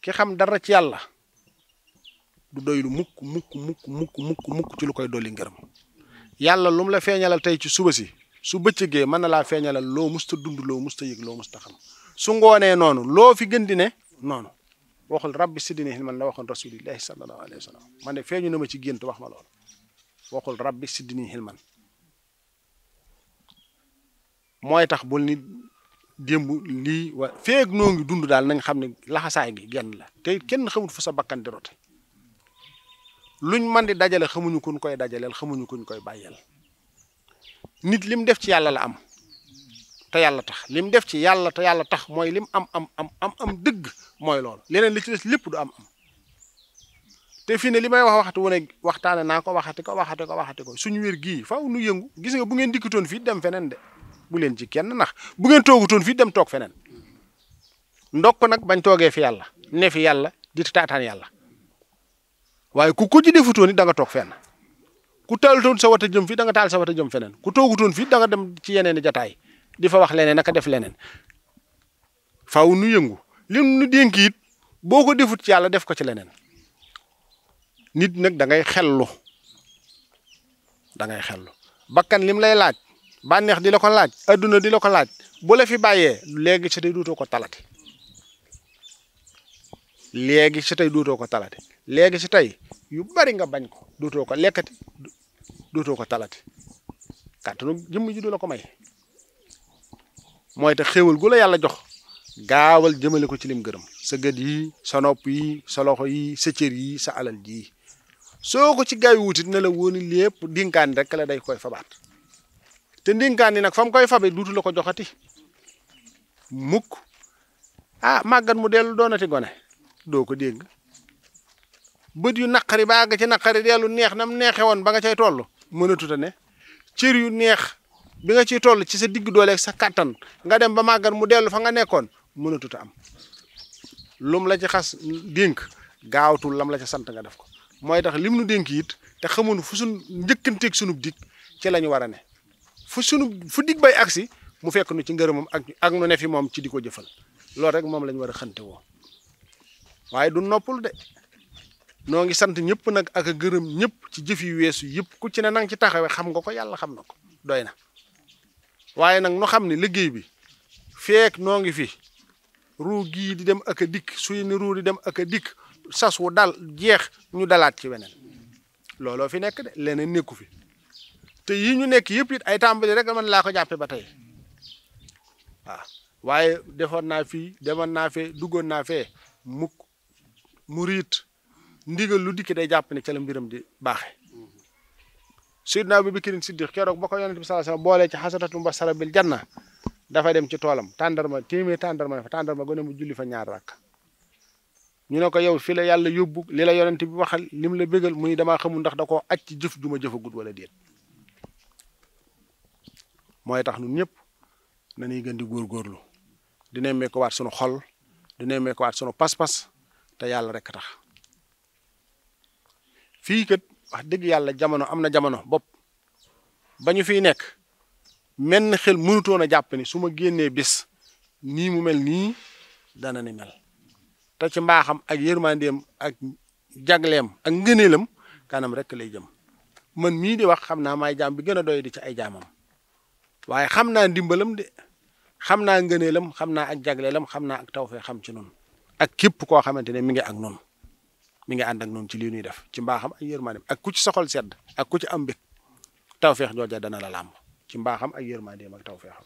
ki xam dara ci yàlla du doylu mukk mukk mukk mukk mukk mukk ci lu koy dolli ngërëm yàlla lu mu la feeñalal tey ci suba si su bëccëgee mën na laa feeñalal loo musta dund loo musta yëg loo musta xam su ngoonee noonu loo fi gën di ne noonu waxul rabbi sidini hilman la waxoon rasulillahi sallallahu alayhi wa sallam man de feeñu na ma ci gént wax ma loolu waxul rabbi sidini hilman mooy tax bul ni démb lii wa feeg noo ngi dund daal nañ xam ne laxasaay gi genn la te kenn xamul fu sa bakkan di rote luñ man di dajale xamuñu kuñ koy dajaleel xamuñu kuñ koy bàyyeel nit lim def ci yàlla la am te yàlla tax lim def ci yàlla te yàlla tax mooy lim am dëgg mooy loolu leneen li ci des lépp du am te fii ne li may waxtu wu ne waxtaane naa ko waxati ko suñu wér gii faaw nu yëngu gis nga bu ngeen dikkatoon fii dem feneen de bu leen ci kenn ndax bu ngeen toogutoon fii dem toog feneen ndokk nag bañ toogee fi yàlla ne fi yàlla di taataan yàlla waaye ku ko ci defutoon it da nga toog fenn ku taalutoon sa wata jëm fii da nga taal sa wata jëm feneen ku toogutoon fii da nga dem ci yeneen i jataay di fa wax leneen naka def leneen faaw nu yëngu li nu dénk it boo ko defut ci yàlla def ko ci leneen nit nag da ngay xellu bakkan lim lay laaj bànneex di la ko laaj adduna di la ko laaj bu la fi bàyyee léegi si tey duutoo ko talati léegi si tey yu bari nga bañ ko duutoo ko lekkati duutoo ko talati kàttanu jëmm ji du la ko may mooy te xéewal gu la yàlla jox gaawal jëmale ko ci lim gërëm sa gët yi sa nopp yi sa loxo yi sa cër yi sa alal ji soo ko ci gaay wutit ne la wooni lépp dinkaan rek la day koy fabaat te ndinkaan ni nag fa mu koy fabe duutu la ko joxati mukk màggat mu dellu doonati gone doo ko dégg bët yu naqari ba àgg ci naqari dellu neex nam neexe woon ba nga cay toll mënatuta ne cër yu neex bi nga ciy toll ci sa digg dooleeg sa kattan nga dem ba màggat mu dellu fa nga nekkoon mënatuta am lum la ci xas dénk gaawtul lam la ca sant nga def ko mooy tax lim nu dénk it te xamun fu suñ njëkkanteeg sunub dig ci la ñu war a ne fu dig bay agsi mu fekk nu ci ngërëmam ak nu ne fi moom ci di ko jëfal loolu rek moom la ñu war a xante woo waaye du noppul de noo ngi sant ñëpp nag ak a gërëm ñëpp ci jëf yu weesu yëpp ku ci ne nang ci taxawee xam nga ko yàlla xam na ko doy na waaye nag nu xam ne liggéey bi feek noo ngi fi ruu gii di dem ak a dikk suy ni ruu di dem ak a dikk sas wu dal jeex ñu dalaat ci weneen looloo fi nekk de leneen nekku fi te yii ñu nekk yëpp it ay tàmbali rek man laa ko jàppe ba tey waaw waaye defoon naa fii demoon naa fee duggoon naa fee mukk mu riit ndigal lu dikki day jàpp ne ca la mbiram di baaxe Seydina Abu Bakrin Siddiq keroog ba ko yonent bi sallallahu alayhi wasallam boolee ci xasanatul mubashara bil janna dafa dem ci toolam tàndarma tàndarma gone mu julli fa ñaar rakk ñu ne ko yow fi la yàlla yóbbu li la yonent bi waxal lim la bégal muy damaa xamul ndax da koo aj ci jëf ju ma jëfagut wala déet mooy tax ñun ñëpp nañuy gën di góorgóorlu di nemmee ko waat sunu xol di nemmee ko waat sunu pas-pas te yàlla rek tax fii kat wax dëgg yàlla jamono am na jamono bopp ba ñu fiy nekk menn xel mënutoon a jàpp ni su ma génnee bis nii mu mel nii dana ni mel te ci mbaaxam ak yërmandeem ak jagleem ak ngëneelam kanam rek lay jëm man mii di wax xam naa maay jaam bi gën a doy di ci ay jaamam waaye xam naa ndimbalam de xam naa ngëneelam xam naa ak jagleelam xam naa ak tawfeex xam ci noonu ak képp koo xamante ne mi ngi ak noonu mi ngi ànd ak noonu ci lii ñuy def ci mbaaxam ak yërmandeem ak ku ci soxol sedd ak ku ci am mbég tawfeex jooja dana la làmb ci mbaaxam ak yërmandeem ak tawfeexam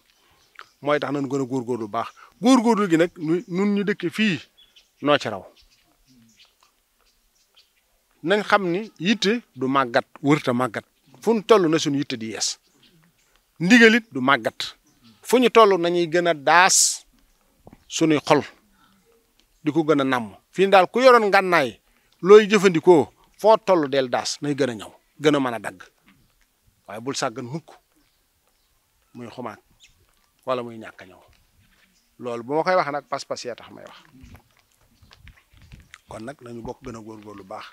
mooy tax nañu gën a góorgóorlu baax góorgóorlu gi nag nun ñu dëkk fii noo ci raw nañ xam ni yitte du màggat wërta màggat fu ñu toll na suñu yitte di yees ndigalit du màggat fu ñu toll nañuy gën a daas suñuy xol di ko gën a nàmm fii daal ku yoroon ngànnaay looy jëfandikoo foo toll del daas nay gën a ñëw gën a mën a dagg waaye bul sàggan mukk muy xumaat wala muy ñàkk a ñëw loolu bu ma koy wax nag pas-pas yee tax may wax kon nag nañu bokk gën a góorgóorlu baax